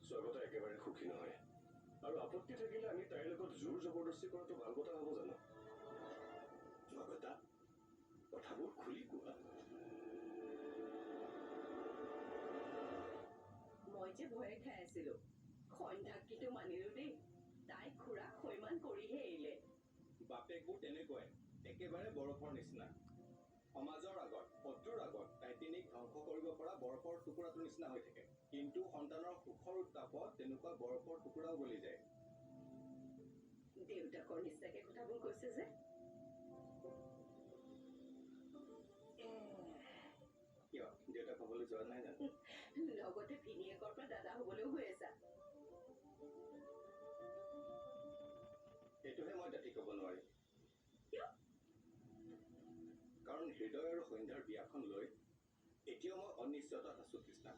স্বাগতা একেবাৰে সুখী নহয় আৰু আপত্তি থাকিলে আমি তাইৰ লগত জোৰ জবৰদস্তি কৰাটো ভাল কথা হ'ব জানো? স্বাগতা, কথাবোৰ খুলি কোৱা। মই যে ভয়ে খাই আছিলো, সন্ধ্যাক কিন্তু মানিলো দেই। তাই খুৰাক সৈমান কৰিহে এৰিলে। বাপেকবোৰ তেনেকুৱাই, একেবাৰে বৰফৰ নিচিনা। সমাজৰ আগত, শত্ৰুৰ আগত টাইটেনিক ধ্বংস কৰিব পৰা বৰফৰ টুকুৰাটোৰ নিচিনা হৈ থাকে, কিন্তু সন্তানৰ সুখৰ উত্তাপত তেনেকুৱা বৰফৰ টুকুৰাও গলি যায়। দেউতাকৰ নিচিনাকে কথাবোৰ কৈছে যে। কিয় দেউতাক হ'বলৈ যোৱা নাই জানো? লগতে ভিনিয়েকৰ পৰা দাদা হবলৈও গৈ আছা। সেইটোহে মই দাঁতি ক'ব নোৱাৰিম। কিয়? কাৰণ হৃদয় আৰু সন্ধ্যাৰ বিয়াখন লৈ এতিয়াও মই অনিশ্চয়তাত আছো কৃষ্ণা।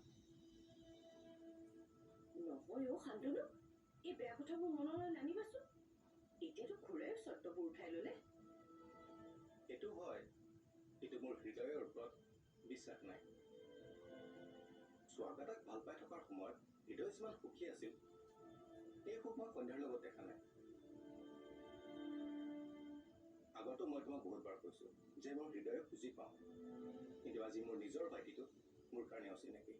নহয় অ' শান্তনু, এই বেয়া কথাবোৰ মনলৈ নানিবাচোন। এতিয়াতো খুৰাইও চৰ্তবোৰ উঠাই ললে। সেইটো হয়, কিন্তু মোৰ হৃদয়ৰ ওপৰত বিশ্বাস নাই। স্বাগতাক ভাল পাই থকাৰ সময়ত হৃদয় যিমান সুখী আছিল, সেই সুখ মই সন্ধ্যাৰ লগত দেখা নাই। আগতো মই তোমাক বহুতবাৰ কৈছো যে মোৰ হৃদয়ক বুজি পাওঁ, কিন্তু আজি মোৰ নিজৰ ভাইটিটো মোৰ কাৰণে অচিনাকি।